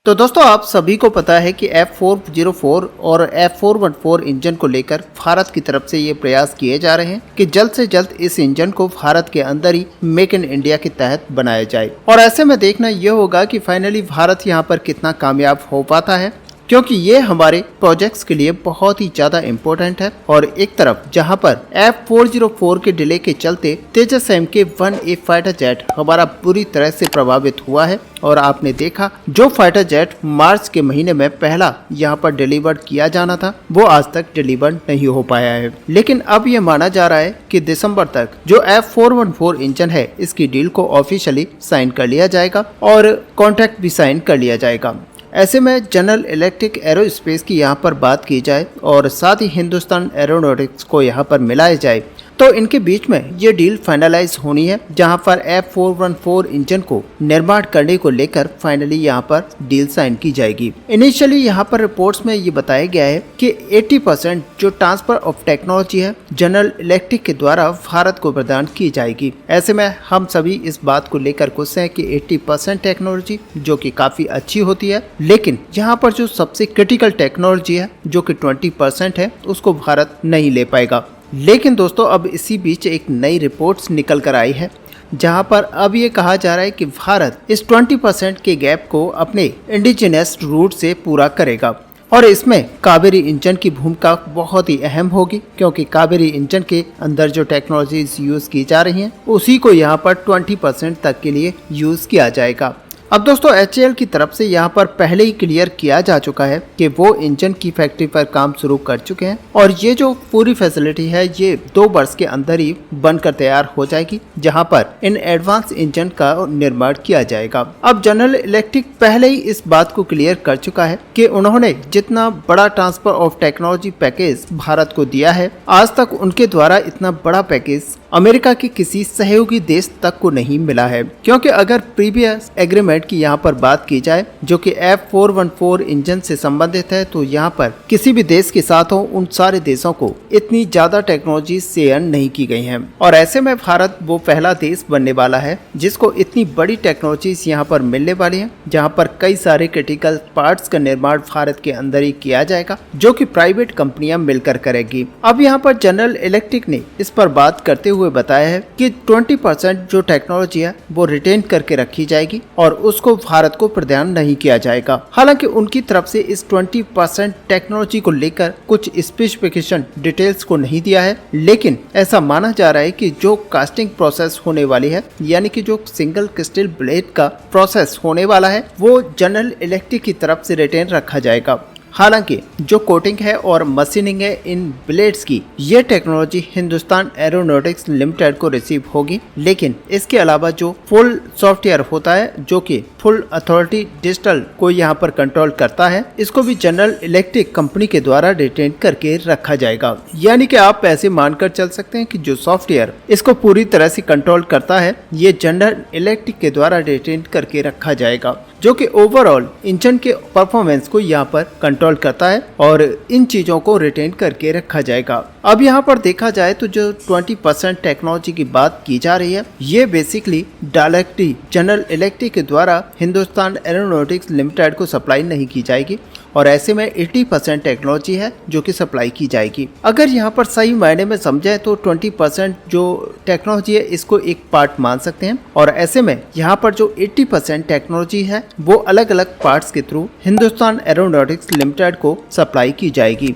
तो दोस्तों आप सभी को पता है कि F404 और F414 इंजन को लेकर भारत की तरफ से ये प्रयास किए जा रहे हैं कि जल्द से जल्द इस इंजन को भारत के अंदर ही मेक इन इंडिया के तहत बनाया जाए। और ऐसे में देखना ये होगा कि फाइनली भारत यहाँ पर कितना कामयाब हो पाता है, क्योंकि ये हमारे प्रोजेक्ट्स के लिए बहुत ही ज्यादा इम्पोर्टेंट है। और एक तरफ जहां पर F404 के डिले के चलते तेजस MK-1A फाइटर जेट हमारा बुरी तरह से प्रभावित हुआ है। और आपने देखा जो फाइटर जेट मार्च के महीने में पहला यहां पर डिलीवर किया जाना था वो आज तक डिलीवर नहीं हो पाया है। लेकिन अब ये माना जा रहा है कि दिसंबर तक जो F414 इंजन है इसकी डील को ऑफिशियली साइन कर लिया जाएगा और कॉन्ट्रैक्ट भी साइन कर लिया जाएगा। ऐसे में जनरल इलेक्ट्रिक एरोस्पेस की यहाँ पर बात की जाए और साथ ही हिंदुस्तान एरोनॉटिक्स को यहाँ पर मिलाया जाए तो इनके बीच में ये डील फाइनलाइज होनी है, जहां पर F414 इंजन को निर्माण करने को लेकर फाइनली यहां पर डील साइन की जाएगी। इनिशियली यहां पर रिपोर्ट्स में ये बताया गया है कि 80% जो ट्रांसफर ऑफ टेक्नोलॉजी है जनरल इलेक्ट्रिक के द्वारा भारत को प्रदान की जाएगी। ऐसे में हम सभी इस बात को लेकर खुश हैं कि 80% टेक्नोलॉजी जो कि काफी अच्छी होती है, लेकिन यहाँ पर जो सबसे क्रिटिकल टेक्नोलॉजी है जो कि 20% है उसको भारत नहीं ले पाएगा। लेकिन दोस्तों अब इसी बीच एक नई रिपोर्ट्स निकल कर आई है, जहां पर अब ये कहा जा रहा है कि भारत इस 20% के गैप को अपने इंडिजिनस रूट से पूरा करेगा। और इसमें कावेरी इंजन की भूमिका बहुत ही अहम होगी, क्योंकि कावेरी इंजन के अंदर जो टेक्नोलॉजीज यूज की जा रही हैं उसी को यहाँ पर 20% तक के लिए यूज किया जाएगा। अब दोस्तों HAL की तरफ से यहाँ पर पहले ही क्लियर किया जा चुका है कि वो इंजन की फैक्ट्री पर काम शुरू कर चुके हैं और ये जो पूरी फैसिलिटी है ये 2 वर्ष के अंदर ही बनकर तैयार हो जाएगी, जहाँ पर इन एडवांस इंजन का निर्माण किया जाएगा। अब जनरल इलेक्ट्रिक पहले ही इस बात को क्लियर कर चुका है कि उन्होंने जितना बड़ा transfer of technology package Bharat को दिया है, आज तक उनके द्वारा इतना बड़ा पैकेज अमेरिका के किसी सहयोगी देश तक को नहीं मिला है। क्योंकि अगर प्रीवियस एग्रीमेंट की यहाँ पर बात की जाए जो कि F414 इंजन से संबंधित है, तो यहाँ पर किसी भी देश के साथ हो उन सारे देशों को इतनी ज्यादा टेक्नोलॉजी शेयर नहीं की गई है। और ऐसे में भारत वो पहला देश बनने वाला है जिसको इतनी बड़ी टेक्नोलॉजीज यहाँ पर मिलने वाली है, जहाँ पर कई सारे क्रिटिकल पार्ट्स का निर्माण भारत के अंदर ही किया जाएगा जो कि प्राइवेट कंपनियां मिलकर करेगी। अब यहाँ पर जनरल इलेक्ट्रिक ने इस पर बात करते हुए बताया है कि 20% जो टेक्नोलॉजी है वो रिटेन करके रखी जाएगी और उसको भारत को प्रदान नहीं किया जाएगा। हालांकि उनकी तरफ से इस 20% टेक्नोलॉजी को लेकर कुछ स्पेसिफिकेशन डिटेल्स को नहीं दिया है, लेकिन ऐसा माना जा रहा है कि जो कास्टिंग प्रोसेस होने वाली है, यानी कि जो सिंगल क्रिस्टल ब्लेड का प्रोसेस होने वाला है, वो जनरल इलेक्ट्रिक की तरफ से रिटेन रखा जाएगा। हालांकि जो कोटिंग है और मशीनिंग है इन ब्लेड्स की, ये टेक्नोलॉजी हिंदुस्तान एरोनॉटिक्स लिमिटेड को रिसीव होगी। लेकिन इसके अलावा जो फुल सॉफ्टवेयर होता है जो कि फुल अथॉरिटी डिजिटल को यहाँ पर कंट्रोल करता है, इसको भी जनरल इलेक्ट्रिक कंपनी के द्वारा रिटेन करके रखा जाएगा। यानी कि आप ऐसे मानकर चल सकते हैं कि जो सॉफ्टवेयर इसको पूरी तरह से कंट्रोल करता है ये जनरल इलेक्ट्रिक के द्वारा रिटेन करके रखा जाएगा, जो कि ओवरऑल इंजन के परफॉर्मेंस को यहाँ पर कंट्रोल करता है और इन चीजों को रिटेन करके रखा जाएगा। अब यहाँ पर देखा जाए तो जो 20% टेक्नोलॉजी की बात की जा रही है ये बेसिकली डायरेक्टली जनरल इलेक्ट्रिक के द्वारा हिंदुस्तान एरोनॉटिक्स लिमिटेड को सप्लाई नहीं की जाएगी और ऐसे में 80% टेक्नोलॉजी है जो कि सप्लाई की जाएगी। अगर यहाँ पर सही मायने में समझे तो 20% जो टेक्नोलॉजी है इसको एक पार्ट मान सकते हैं और ऐसे में यहाँ पर जो 80% टेक्नोलॉजी है वो अलग अलग पार्ट्स के थ्रू हिंदुस्तान एरोनॉटिक्स लिमिटेड को सप्लाई की जाएगी।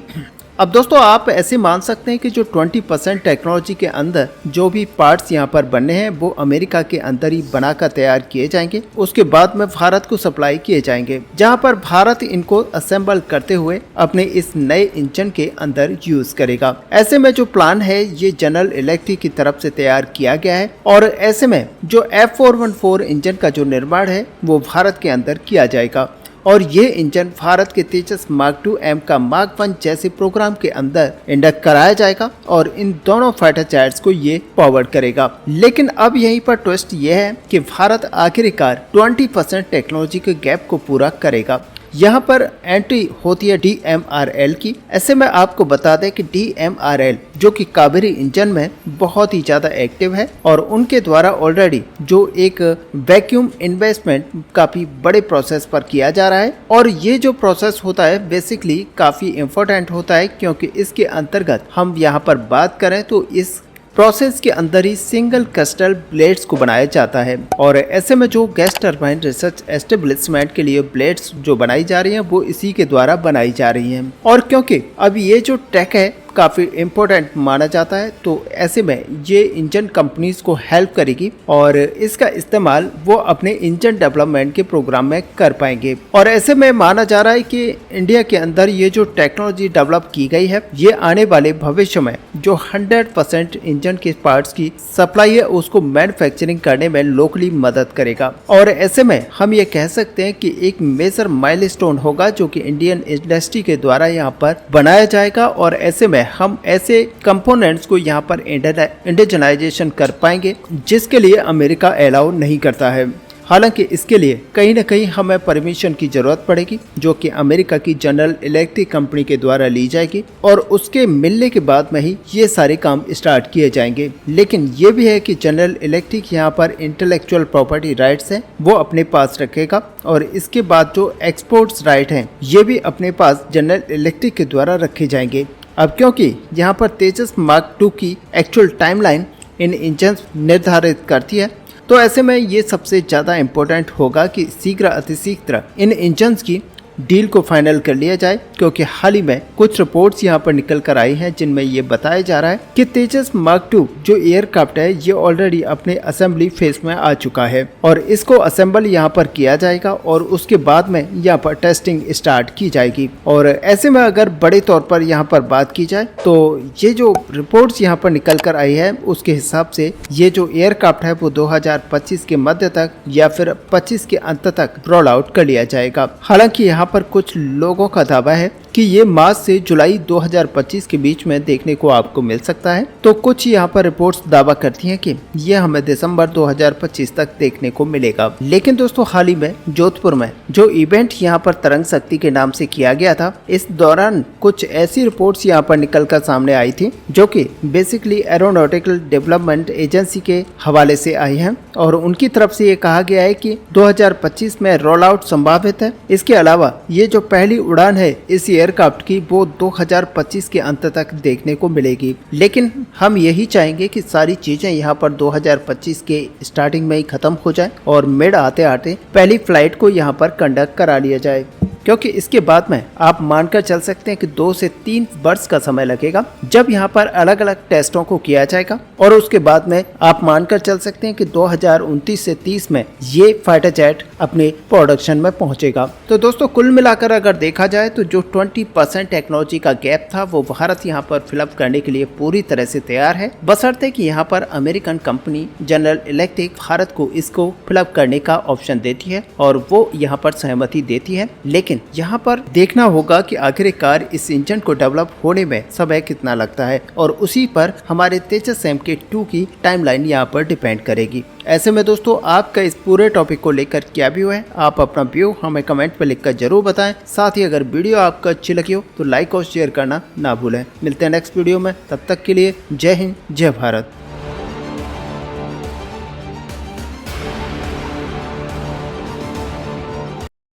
अब दोस्तों आप ऐसे मान सकते हैं कि जो 20% टेक्नोलॉजी के अंदर जो भी पार्ट्स यहाँ पर बनने हैं वो अमेरिका के अंदर ही बनाकर तैयार किए जाएंगे, उसके बाद में भारत को सप्लाई किए जाएंगे, जहाँ पर भारत इनको असेंबल करते हुए अपने इस नए इंजन के अंदर यूज करेगा। ऐसे में जो प्लान है ये जनरल इलेक्ट्रिक की तरफ से तैयार किया गया है और ऐसे में जो F414 इंजन का जो निर्माण है वो भारत के अंदर किया जाएगा और ये इंजन भारत के तेजस मार्क 2M का मार्क 1 जैसे प्रोग्राम के अंदर इंडक्ट कराया जाएगा और इन दोनों फाइटर जेट्स को ये पावर्ड करेगा। लेकिन अब यहीं पर ट्विस्ट ये है कि भारत आखिरकार 20% टेक्नोलॉजी के गैप को पूरा करेगा। यहाँ पर एंट्री होती है DMRL की। ऐसे में आपको बता दें कि DMRL जो कि कावेरी इंजन में बहुत ही ज्यादा एक्टिव है और उनके द्वारा ऑलरेडी जो एक वैक्यूम इन्वेस्टमेंट काफी बड़े प्रोसेस पर किया जा रहा है और ये जो प्रोसेस होता है बेसिकली काफी इम्पोर्टेंट होता है, क्योंकि इसके अंतर्गत हम यहाँ पर बात करें तो इस प्रोसेस के अंदर ही सिंगल क्रिस्टल ब्लेड्स को बनाया जाता है और ऐसे में जो गैस टरबाइन रिसर्च एस्टेब्लिशमेंट के लिए ब्लेड्स जो बनाई जा रही हैं वो इसी के द्वारा बनाई जा रही हैं। और क्योंकि अब ये जो टेक है काफ़ी इम्पोर्टेंट माना जाता है तो ऐसे में ये इंजन कंपनीज को हेल्प करेगी और इसका इस्तेमाल वो अपने इंजन डेवलपमेंट के प्रोग्राम में कर पाएंगे। और ऐसे में माना जा रहा है कि इंडिया के अंदर ये जो टेक्नोलॉजी डेवलप की गई है ये आने वाले भविष्य में जो 100% इंजन के पार्ट्स की सप्लाई है उसको मैन्युफैक्चरिंग करने में लोकली मदद करेगा। और ऐसे में हम ये कह सकते हैं कि एक मेजर माइलस्टोन होगा जो कि इंडियन इंडस्ट्री के द्वारा यहाँ पर बनाया जाएगा और ऐसे में हम ऐसे कंपोनेंट्स को यहाँ पर इंडिजनाइजेशन कर पाएंगे जिसके लिए अमेरिका अलाउ नहीं करता है। हालांकि इसके लिए कहीं न कहीं हमें परमिशन की जरूरत पड़ेगी जो कि अमेरिका की जनरल इलेक्ट्रिक कंपनी के द्वारा ली जाएगी और उसके मिलने के बाद में ही ये सारे काम स्टार्ट किए जाएंगे। लेकिन ये भी है कि जनरल इलेक्ट्रिक यहाँ पर इंटेलेक्चुअल प्रॉपर्टी राइट्स हैं वो अपने पास रखेगा और इसके बाद जो एक्सपोर्ट्स राइट हैं ये भी अपने पास जनरल इलेक्ट्रिक के द्वारा रखे जाएंगे। अब क्योंकि यहाँ पर तेजस मार्क 2 की एक्चुअल टाइमलाइन इन इंजन निर्धारित करती है तो ऐसे में ये सबसे ज़्यादा इम्पोर्टेंट होगा कि शीघ्र अतिशीघ्र इन इंजन्स की डील को फाइनल कर लिया जाए, क्योंकि हाल ही में कुछ रिपोर्ट्स यहाँ पर निकल कर आई हैं जिनमें ये बताया जा रहा है कि तेजस मार्क 2 जो एयरक्राफ्ट है ये ऑलरेडी अपने असेंबली फेज में आ चुका है और इसको असेंबल यहाँ पर किया जाएगा और उसके बाद में यहाँ पर टेस्टिंग स्टार्ट की जाएगी। और ऐसे में अगर बड़े तौर पर यहाँ पर बात की जाए तो ये जो रिपोर्ट्स यहाँ पर निकल कर आई है उसके हिसाब से ये जो एयरक्राफ्ट है वो 2025 के मध्य तक या फिर 25 के अंत तक रोल आउट कर लिया जाएगा। हालांकि यहाँ पर कुछ लोगों का दावा है कि ये मार्च से जुलाई 2025 के बीच में देखने को आपको मिल सकता है, तो कुछ यहाँ पर रिपोर्ट्स दावा करती हैं कि ये हमें दिसंबर 2025 तक देखने को मिलेगा। लेकिन दोस्तों हाल ही में जोधपुर में जो इवेंट यहाँ पर तरंग शक्ति के नाम से किया गया था, इस दौरान कुछ ऐसी रिपोर्ट्स यहाँ पर निकल कर सामने आई थी जो कि बेसिकली एरोनॉटिकल डेवलपमेंट एजेंसी के हवाले से आई है और उनकी तरफ से ये कहा गया है कि 2025 में रोल आउट संभावित है। इसके अलावा ये जो पहली उड़ान है इस एयरक्राफ्ट की वो 2025 के अंत तक देखने को मिलेगी। लेकिन हम यही चाहेंगे कि सारी चीजें यहाँ पर 2025 के स्टार्टिंग में ही खत्म हो जाए और मिड आते आते पहली फ्लाइट को यहाँ पर कंडक्ट करा लिया जाए, क्योंकि इसके बाद में आप मानकर चल सकते हैं कि 2 से 3 वर्ष का समय लगेगा जब यहाँ पर अलग अलग टेस्टों को किया जाएगा और उसके बाद में आप मानकर चल सकते हैं कि 2029 से 30 में ये फाइटर जेट अपने प्रोडक्शन में पहुंचेगा। तो दोस्तों कुल मिलाकर अगर देखा जाए तो जो 20% टेक्नोलॉजी का गैप था वो भारत यहाँ पर फिलअप करने के लिए पूरी तरह से तैयार है, बशर्ते कि यहाँ पर American company general electric Bharat को इसको फिलअप करने का ऑप्शन देती है और वो यहाँ पर सहमति देती है। लेकिन यहाँ पर देखना होगा कि आखिरकार इस इंजन को डेवलप होने में समय कितना लगता है और उसी पर हमारे तेजस MK2 की टाइमलाइन यहाँ पर डिपेंड करेगी। ऐसे में दोस्तों आपका इस पूरे टॉपिक को लेकर क्या व्यू है, आप अपना व्यू हमें कमेंट में लिखकर जरूर बताएं। साथ ही अगर वीडियो आपको अच्छी लगी हो तो लाइक और शेयर करना ना भूलें। मिलते हैं नेक्स्ट वीडियो में, तब तक के लिए जय हिंद जय भारत।